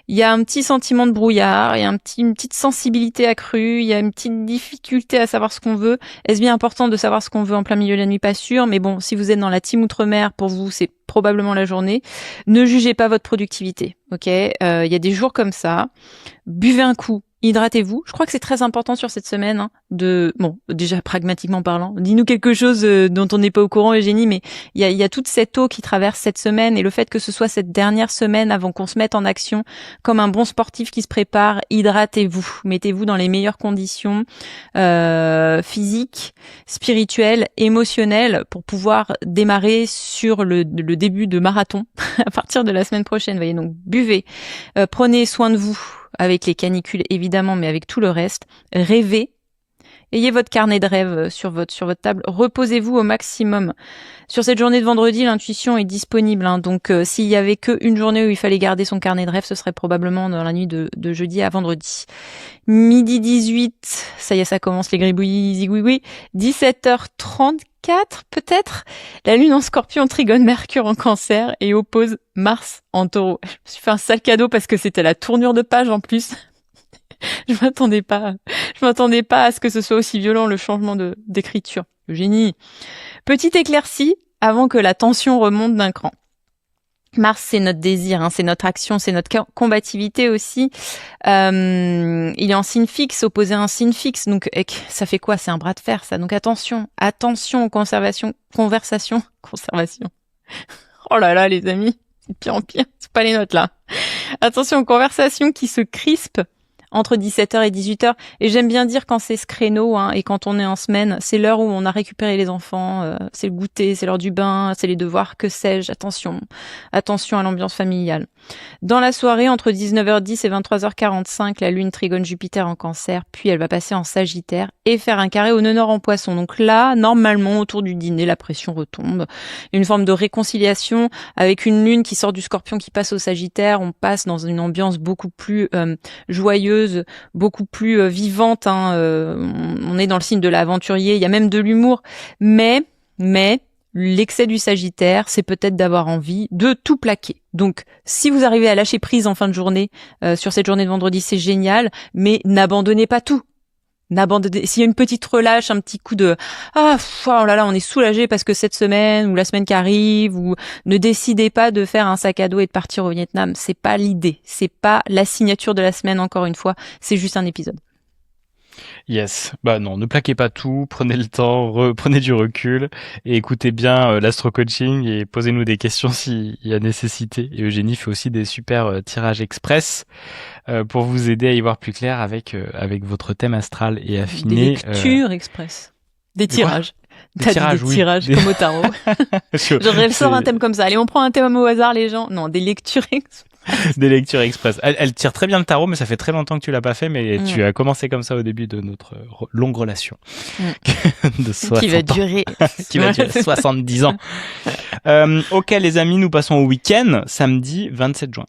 Il y a un petit sentiment de brouillard, il y a une petite sensibilité accrue, il y a une petite difficulté à savoir ce qu'on veut. Est-ce bien important de savoir ce qu'on veut en plein milieu de la nuit? Pas sûr, mais bon, si vous êtes dans la team Outre-mer, pour vous, c'est probablement la journée. Ne jugez pas votre productivité, ok? Il y a des jours comme ça. Buvez un coup. Hydratez-vous. Je crois que c'est très important sur cette semaine, hein, déjà pragmatiquement parlant. Dis-nous quelque chose dont on n'est pas au courant, Eugénie, mais il y a toute cette eau qui traverse cette semaine et le fait que ce soit cette dernière semaine avant qu'on se mette en action, comme un bon sportif qui se prépare, hydratez-vous. Mettez-vous dans les meilleures conditions physiques, spirituelles, émotionnelles pour pouvoir démarrer sur le début de marathon à partir de la semaine prochaine. Voyez, donc buvez, prenez soin de vous avec les canicules évidemment, mais avec tout le reste. Rêvez. Ayez votre carnet de rêve sur votre table. Reposez-vous au maximum. Sur cette journée de vendredi, l'intuition est disponible. Hein, donc, s'il y avait qu'une journée où il fallait garder son carnet de rêve, ce serait probablement dans la nuit de jeudi à vendredi. Midi 18, ça y est, ça commence les gribouillis, zigouigoui. 17h34, peut-être. La lune en scorpion trigone Mercure en cancer et oppose Mars en taureau. Je me suis fait un sale cadeau parce que c'était la tournure de page en plus. Je m'attendais pas à ce que ce soit aussi violent le changement d'écriture. Le génie. Petite éclaircie avant que la tension remonte d'un cran. Mars, c'est notre désir, hein, c'est notre action, c'est notre combativité aussi. Il est en signe fixe, opposé à un signe fixe. Donc, ça fait quoi? C'est un bras de fer, ça. Donc, attention aux conversations. Oh là là, les amis. C'est de pire en pire. C'est pas les notes, là. Attention aux conversations qui se crispent entre 17h et 18h. Et j'aime bien dire quand c'est ce créneau, hein, et quand on est en semaine, c'est l'heure où on a récupéré les enfants, c'est le goûter, c'est l'heure du bain, c'est les devoirs, que sais-je. Attention à l'ambiance familiale. Dans la soirée, entre 19h10 et 23h45, la lune trigone Jupiter en cancer, puis elle va passer en Sagittaire et faire un carré au nœud nord en poisson. Donc là, normalement, autour du dîner, la pression retombe. Une forme de réconciliation avec une lune qui sort du Scorpion, qui passe au Sagittaire. On passe dans une ambiance beaucoup plus joyeuse, beaucoup plus vivante. Hein. On est dans le signe de l'aventurier. Il y a même de l'humour. Mais l'excès du Sagittaire, c'est peut-être d'avoir envie de tout plaquer. Donc, si vous arrivez à lâcher prise en fin de journée, sur cette journée de vendredi, c'est génial, mais n'abandonnez pas tout. S'il y a une petite relâche, un petit coup de oh là là, on est soulagé parce que cette semaine ou la semaine qui arrive, ou ne décidez pas de faire un sac à dos et de partir au Vietnam. C'est pas l'idée, c'est pas la signature de la semaine, encore une fois, c'est juste un épisode. Yes, bah non, ne plaquez pas tout, prenez le temps, prenez du recul et écoutez bien l'astro-coaching et posez-nous des questions s'il y a nécessité. Et Eugénie fait aussi des super tirages express pour vous aider à y voir plus clair avec votre thème astral et affiner. Des lectures express. Des tirages. Des tirages, oui. Tirages comme au tarot. Elle sort un thème comme ça. Allez, on prend un thème au hasard, les gens. Non, des lectures express. Des lectures express. Elle tire très bien le tarot, mais ça fait très longtemps que tu l'as pas fait, mais tu as commencé comme ça au début de notre longue relation. Qui va durer. Qui va durer 70 ans. Ok, les amis, nous passons au week-end, samedi 27 juin.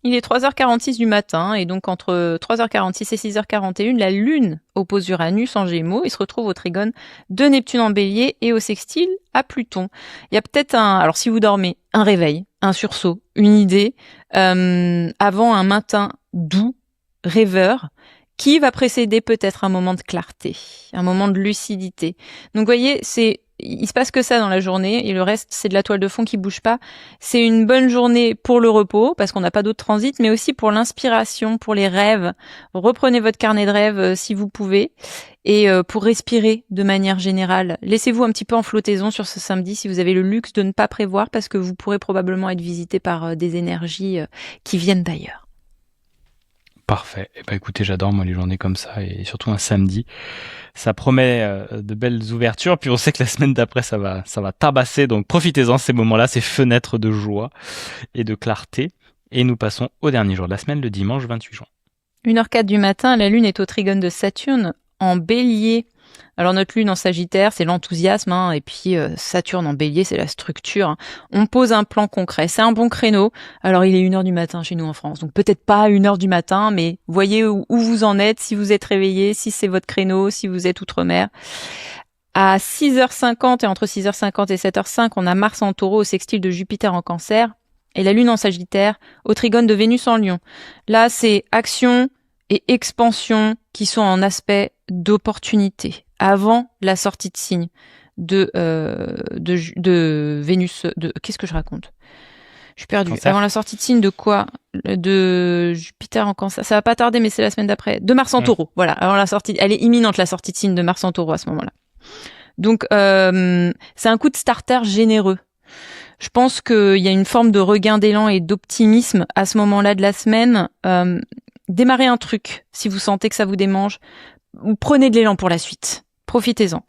Il est 3h46 du matin, et donc entre 3h46 et 6h41, la Lune oppose Uranus en Gémeaux. Il se retrouve au trigone de Neptune en Bélier et au sextile à Pluton. Il y a peut-être alors si vous dormez, un réveil, un sursaut, une idée, avant un matin doux, rêveur, qui va précéder peut-être un moment de clarté, un moment de lucidité. Donc vous voyez, il se passe que ça dans la journée et le reste, c'est de la toile de fond qui bouge pas. C'est une bonne journée pour le repos parce qu'on n'a pas d'autre transit, mais aussi pour l'inspiration, pour les rêves. Reprenez votre carnet de rêves si vous pouvez et pour respirer de manière générale. Laissez-vous un petit peu en flottaison sur ce samedi si vous avez le luxe de ne pas prévoir parce que vous pourrez probablement être visité par des énergies qui viennent d'ailleurs. Parfait. Eh ben, écoutez, j'adore moi les journées comme ça et surtout un samedi. Ça promet de belles ouvertures. Puis on sait que la semaine d'après ça va tabasser. Donc profitez-en ces moments-là, ces fenêtres de joie et de clarté. Et nous passons au dernier jour de la semaine, le dimanche 28 juin. 1h04 du matin, la Lune est au trigone de Saturne en Bélier. Alors notre Lune en Sagittaire, c'est l'enthousiasme, hein, et puis Saturne en Bélier, c'est la structure. Hein. On pose un plan concret, c'est un bon créneau. Alors il est 1h du matin chez nous en France, donc peut-être pas 1h du matin, mais voyez où vous en êtes, si vous êtes réveillé, si c'est votre créneau, si vous êtes outre-mer. À 6h50 et entre 6h50 et 7h05, on a Mars en Taureau au sextile de Jupiter en Cancer et la Lune en Sagittaire au trigone de Vénus en Lion. Là, c'est action et expansion qui sont en aspect d'opportunité avant la sortie de signe de Vénus. Qu'est-ce que je raconte ? Je suis perdue. Cancer. Avant la sortie de signe de quoi ? De Jupiter en Cancer. Ça va pas tarder, mais c'est la semaine d'après. De Mars en Taureau. Voilà. Avant la sortie, elle est imminente, la sortie de signe de Mars en Taureau à ce moment-là. Donc, c'est un coup de starter généreux. Je pense qu'il y a une forme de regain d'élan et d'optimisme à ce moment-là de la semaine. Démarrez un truc si vous sentez que ça vous démange. Prenez de l'élan pour la suite. Profitez-en.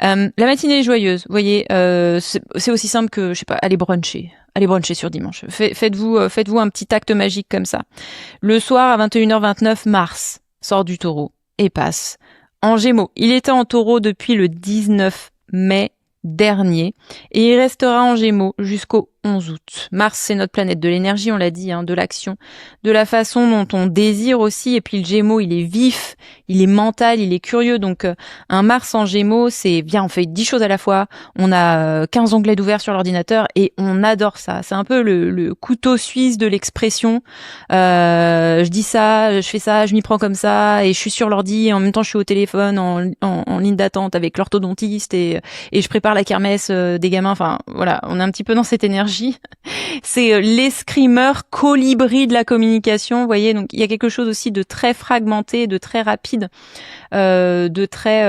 La matinée est joyeuse. Vous voyez, c'est aussi simple que, je sais pas, allez bruncher sur dimanche. Faites-vous un petit acte magique comme ça. Le soir, à 21h29, Mars sort du Taureau et passe en Gémeaux. Il était en Taureau depuis le 19 mai dernier et il restera en Gémeaux jusqu'au 11 août. Mars, c'est notre planète de l'énergie, on l'a dit, de l'action, de la façon dont on désire aussi. Et puis le Gémeaux, il est vif, il est mental, il est curieux. Donc un Mars en Gémeaux, c'est bien, on fait 10 choses à la fois, on a 15 onglets d'ouvert sur l'ordinateur et on adore ça. C'est un peu le couteau suisse de l'expression. Je dis ça, je fais ça, je m'y prends comme ça et je suis sur l'ordi et en même temps je suis au téléphone en ligne d'attente avec l'orthodontiste et je prépare la kermesse des gamins. Enfin voilà, on est un petit peu dans cette énergie. C'est l'escrimeur colibri de la communication, vous voyez. Donc il y a quelque chose aussi de très fragmenté, de très rapide, de très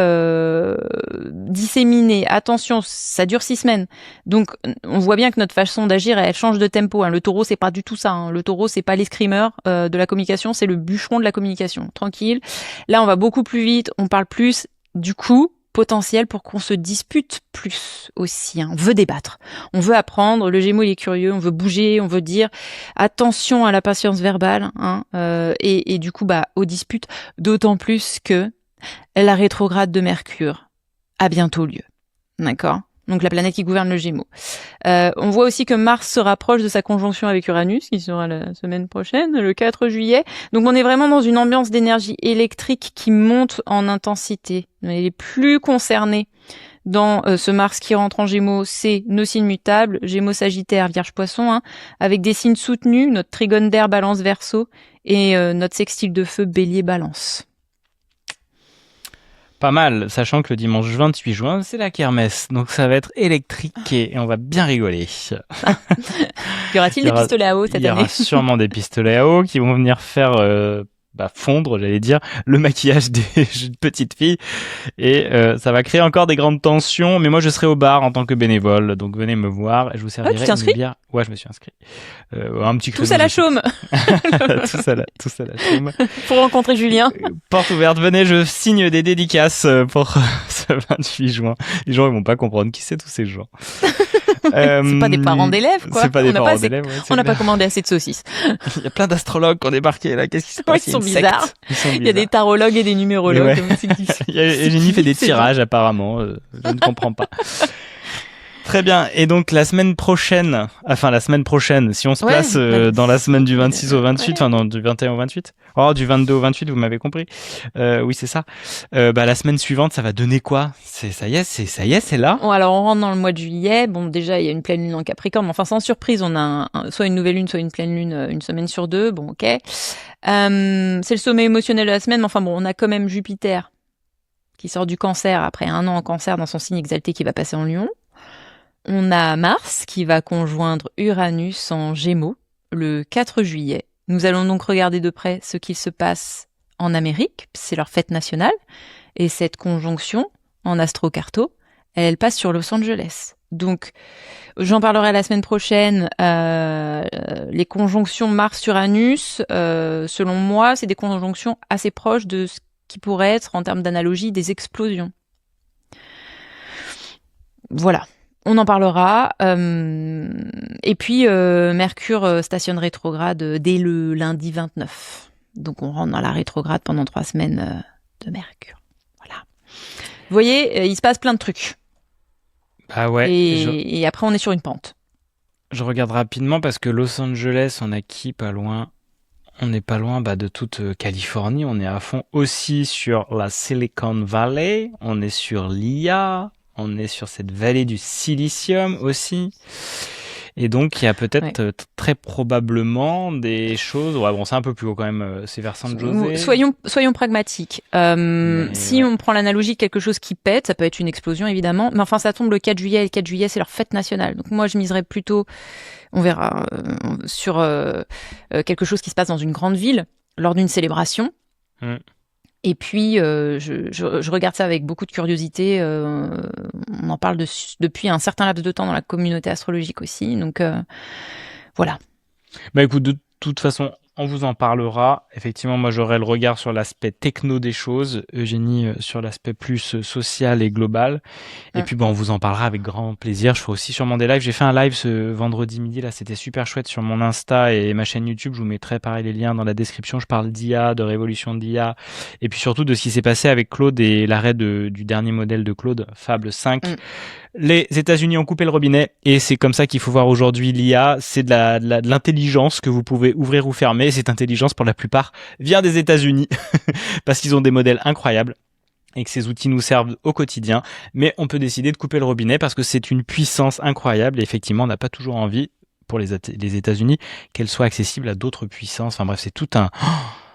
disséminé. Attention, ça dure 6 semaines. Donc on voit bien que notre façon d'agir, elle change de tempo. Le Taureau, c'est pas du tout ça. Le Taureau, c'est pas l'escrimeur de la communication, c'est le bûcheron de la communication. Tranquille. Là, on va beaucoup plus vite, on parle plus. Du coup, potentiel pour qu'on se dispute plus aussi. On veut débattre, on veut apprendre. Le Gémeaux, il est curieux, on veut bouger, on veut dire attention à la patience verbale, et du coup, aux disputes, d'autant plus que la rétrograde de Mercure a bientôt lieu. D'accord ? Donc la planète qui gouverne le Gémeaux. On voit aussi que Mars se rapproche de sa conjonction avec Uranus, qui sera la semaine prochaine, le 4 juillet. Donc on est vraiment dans une ambiance d'énergie électrique qui monte en intensité. Les plus concernés dans ce Mars qui rentre en Gémeaux, c'est nos signes mutables, Gémeaux, Sagittaire, Vierge, Poisson, avec des signes soutenus, notre trigone d'air, Balance, Verseau, et notre sextile de feu, Bélier, Balance. Pas mal, sachant que le dimanche 28 juin, c'est la kermesse. Donc ça va être électrique et on va bien rigoler. Y aura-t-il des pistolets à eau cette année ? Il y aura sûrement des pistolets à eau qui vont venir faire fondre, j'allais dire, le maquillage des petites filles. Et ça va créer encore des grandes tensions. Mais moi, je serai au bar en tant que bénévole. Donc venez me voir. Je vous servirai tu t'es inscrit ? une bière. Ouais, je me suis inscrit. Un petit Tous à la chaume. Tous à la chaume. Pour rencontrer Julien. Porte ouverte, venez, je signe des dédicaces pour ce 28 juin. Les gens, ils vont pas comprendre qui c'est tous ces gens. C'est pas des parents d'élèves, quoi. C'est pas des parents d'élèves. Ouais, on n'a pas commandé assez de saucisses. Il y a plein d'astrologues qui ont débarqué là. Qu'est-ce qui se passe ? Ils sont bizarres. Il y a des tarologues et des numérologues. Eugénie fait des tirages apparemment. Je ne comprends pas. Très bien. Et donc la semaine prochaine, si on se place dans la semaine du 26 au 28, du 21 au 28, du 22 au 28, vous m'avez compris. Oui, c'est ça. La semaine suivante, ça va donner quoi ? Ça y est, c'est là. Bon, alors on rentre dans le mois de juillet. Bon, déjà il y a une pleine lune en Capricorne. Mais enfin, sans surprise, on a soit une nouvelle lune, soit une pleine lune, une semaine sur deux. Bon, ok. C'est le sommet émotionnel de la semaine. Mais enfin bon, on a quand même Jupiter qui sort du Cancer après 1 an en Cancer dans son signe exalté qui va passer en Lion. On a Mars qui va conjoindre Uranus en Gémeaux le 4 juillet. Nous allons donc regarder de près ce qu'il se passe en Amérique, c'est leur fête nationale, et cette conjonction en astrocarto, elle passe sur Los Angeles. Donc, j'en parlerai la semaine prochaine. Les conjonctions Mars-Uranus, selon moi, c'est des conjonctions assez proches de ce qui pourrait être, en termes d'analogie, des explosions. Voilà. On en parlera. Et puis, Mercure stationne rétrograde dès le lundi 29. Donc, on rentre dans la rétrograde pendant 3 semaines de Mercure. Voilà. Vous voyez, il se passe plein de trucs. Ah ouais. Et après, on est sur une pente. Je regarde rapidement parce que Los Angeles, on a qui pas loin ? On n'est pas loin de toute Californie, on est à fond aussi sur la Silicon Valley, on est sur l'IA, on est sur cette vallée du silicium aussi. Et donc, il y a peut-être très probablement des choses... Ouais, bon, c'est un peu plus haut quand même, c'est vers San José. Soyons pragmatiques. Si on prend l'analogie de quelque chose qui pète, ça peut être une explosion évidemment, mais enfin ça tombe le 4 juillet, et le 4 juillet c'est leur fête nationale. Donc moi je miserais plutôt, on verra, sur quelque chose qui se passe dans une grande ville, lors d'une célébration. Et puis, je regarde ça avec beaucoup de curiosité. On en parle depuis un certain laps de temps dans la communauté astrologique aussi. Donc, voilà. Bah écoute, de toute façon, on vous en parlera. Effectivement, moi, j'aurai le regard sur l'aspect techno des choses. Eugénie, sur l'aspect plus social et global. Et puis, on vous en parlera avec grand plaisir. Je ferai aussi sûrement des lives. J'ai fait un live ce vendredi midi. Là, c'était super chouette sur mon Insta et ma chaîne YouTube. Je vous mettrai pareil les liens dans la description. Je parle d'IA, de révolution d'IA. Et puis surtout de ce qui s'est passé avec Claude et l'arrêt du dernier modèle de Claude, Fable 5. Les États-Unis ont coupé le robinet et c'est comme ça qu'il faut voir aujourd'hui l'IA. C'est de l'intelligence que vous pouvez ouvrir ou fermer. Et cette intelligence, pour la plupart, vient des États-Unis parce qu'ils ont des modèles incroyables et que ces outils nous servent au quotidien. Mais on peut décider de couper le robinet parce que c'est une puissance incroyable et effectivement, on n'a pas toujours envie pour les États-Unis qu'elle soit accessible à d'autres puissances. Enfin bref, c'est tout un...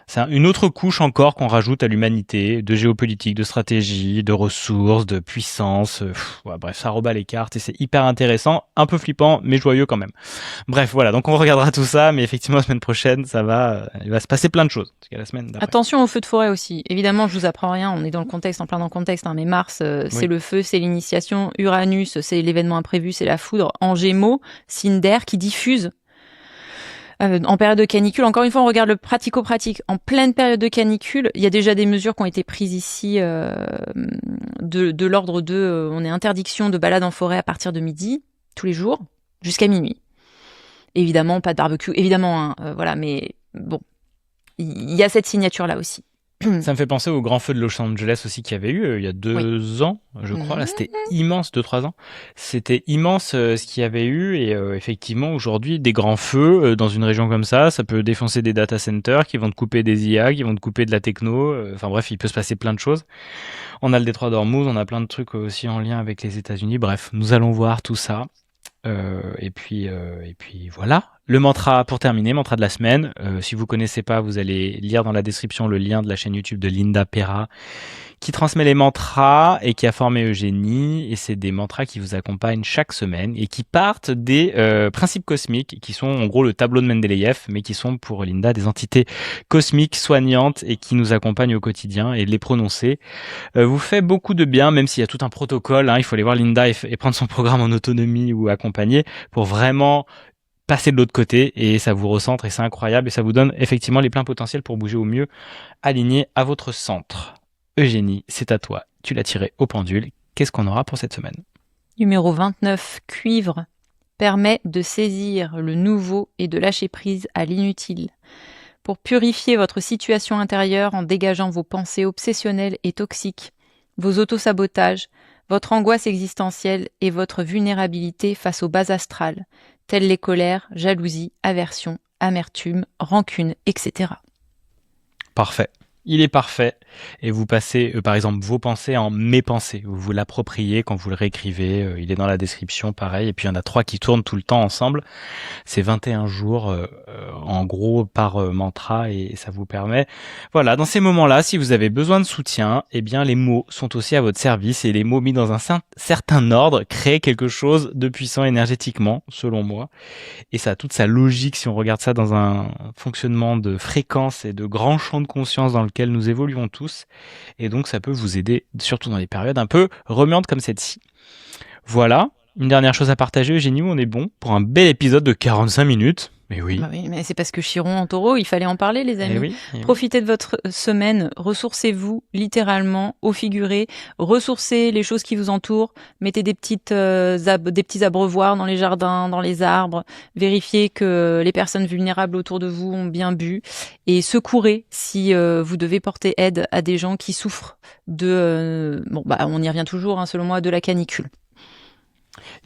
C'est une autre couche encore qu'on rajoute à l'humanité, de géopolitique, de stratégie, de ressources, de puissance. Bref, ça rebat les cartes et c'est hyper intéressant, un peu flippant, mais joyeux quand même. Bref, voilà, donc on regardera tout ça, mais effectivement, la semaine prochaine, il va se passer plein de choses. Parce que la semaine d'après. Attention aux feux de forêt aussi. Évidemment, je vous apprends rien, on est dans le contexte, en plein dans le contexte, mais Mars, c'est le feu, c'est l'initiation. Uranus, c'est l'événement imprévu, c'est la foudre. En Gémeaux, signe d'air qui diffuse. En période de canicule, encore une fois, on regarde le pratico-pratique. En pleine période de canicule, il y a déjà des mesures qui ont été prises ici de l'ordre de on est interdiction de balade en forêt à partir de midi, tous les jours, jusqu'à minuit. Évidemment, pas de barbecue, évidemment, voilà, mais bon, il y a cette signature-là aussi. Ça me fait penser au grand feu de Los Angeles aussi qu'il y avait eu il y a 2 ans, je crois. Là, c'était immense, 2-3 ans. C'était immense ce qu'il y avait eu et effectivement, aujourd'hui, des grands feux dans une région comme ça peut défoncer des data centers qui vont te couper des IA, qui vont te couper de la techno. Enfin bref, il peut se passer plein de choses. On a le détroit d'Ormuz, on a plein de trucs aussi en lien avec les États-Unis. Bref, nous allons voir tout ça. Et puis voilà. Le mantra pour terminer, mantra de la semaine. Si vous connaissez pas, vous allez lire dans la description le lien de la chaîne YouTube de Linda Perra qui transmet les mantras et qui a formé Eugénie. Et c'est des mantras qui vous accompagnent chaque semaine et qui partent des principes cosmiques qui sont en gros le tableau de Mendeleïev, mais qui sont pour Linda des entités cosmiques soignantes et qui nous accompagnent au quotidien. Et les prononcer vous fait beaucoup de bien, même s'il y a tout un protocole. Il faut aller voir Linda et prendre son programme en autonomie ou accompagné pour vraiment passer de l'autre côté et ça vous recentre et c'est incroyable et ça vous donne effectivement les pleins potentiels pour bouger au mieux aligné à votre centre. Eugénie, c'est à toi. Tu l'as tiré au pendule. Qu'est-ce qu'on aura pour cette semaine? Numéro 29, cuivre, permet de saisir le nouveau et de lâcher prise à l'inutile. Pour purifier votre situation intérieure en dégageant vos pensées obsessionnelles et toxiques, vos autosabotages, votre angoisse existentielle et votre vulnérabilité face aux bases astrales, telles les colères, jalousie, aversion, amertume, rancune, etc. Parfait. Il est parfait. Et vous passez, par exemple, vos pensées en mes pensées. Vous vous l'appropriez quand vous le réécrivez. Il est dans la description, pareil. Et puis, il y en a 3 qui tournent tout le temps ensemble. C'est 21 jours, en gros, par mantra. Et ça vous permet... Voilà, dans ces moments-là, si vous avez besoin de soutien, eh bien, les mots sont aussi à votre service. Et les mots mis dans un certain ordre créent quelque chose de puissant énergétiquement, selon moi. Et ça a toute sa logique si on regarde ça dans un fonctionnement de fréquence et de grand champ de conscience dans lequel nous évoluons tous. Et donc ça peut vous aider, surtout dans des périodes un peu remuantes comme celle-ci. Voilà, une dernière chose à partager, Eugénie, on est bon pour un bel épisode de 45 minutes. Mais oui. Bah oui, mais c'est parce que Chiron en taureau, il fallait en parler, les amis. Profitez de votre semaine, ressourcez-vous littéralement, au figuré, ressourcez les choses qui vous entourent, mettez des petits abreuvoirs dans les jardins, dans les arbres, vérifiez que les personnes vulnérables autour de vous ont bien bu et secourez si vous devez porter aide à des gens qui souffrent de, on y revient toujours, selon moi, de la canicule.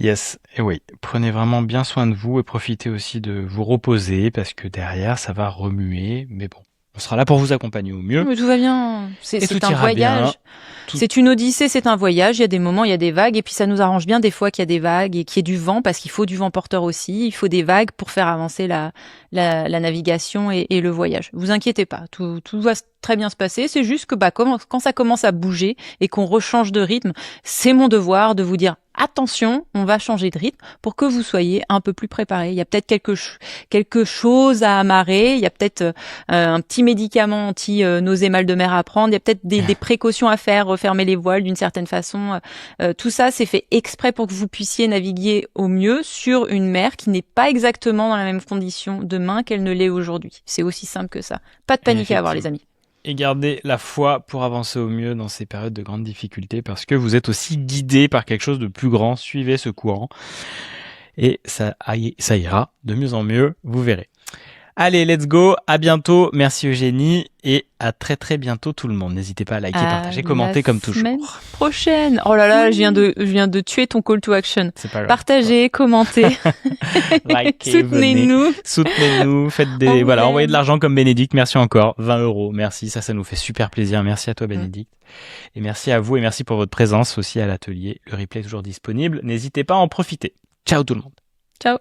Yes, et oui, prenez vraiment bien soin de vous et profitez aussi de vous reposer parce que derrière, ça va remuer. Mais bon, on sera là pour vous accompagner au mieux Mais tout va bien. et C'est tout un ira bien. voyage. C'est une odyssée, c'est un voyage. Il y a des moments, il y a des vagues, et puis ça nous arrange bien des fois qu'il y a des vagues et qu'il y ait du vent, parce qu'il faut du vent porteur aussi. Il faut des vagues pour faire avancer la navigation et le voyage. Vous inquiétez pas, tout va très bien se passer. C'est juste que quand ça commence à bouger et qu'on rechange de rythme, c'est mon devoir de vous dire attention, on va changer de rythme pour que vous soyez un peu plus préparés. Il y a peut-être quelque chose à amarrer, il y a peut-être un petit médicament anti-nausées mal de mer à prendre, il y a peut-être des précautions à faire, refermer les voiles d'une certaine façon. Tout ça, c'est fait exprès pour que vous puissiez naviguer au mieux sur une mer qui n'est pas exactement dans la même condition demain qu'elle ne l'est aujourd'hui. C'est aussi simple que ça. Pas de panique à avoir, les amis. Et gardez la foi pour avancer au mieux dans ces périodes de grandes difficultés parce que vous êtes aussi guidé par quelque chose de plus grand. Suivez ce courant et ça ira de mieux en mieux, vous verrez. Allez, let's go, à bientôt, merci Eugénie et à très très bientôt tout le monde. N'hésitez pas à liker, partager, commenter comme toujours. Semaine prochaine. Oh là là, oui. je viens de tuer ton call to action. C'est pas grave. Partagez, commentez. Likez, soutenez-nous. Soutenez-nous, faites envoyez de l'argent comme Bénédicte, merci encore, 20 €, merci, ça nous fait super plaisir, merci à toi Bénédicte. Et merci à vous et merci pour votre présence aussi à l'atelier. Le replay est toujours disponible, n'hésitez pas à en profiter. Ciao tout le monde. Ciao.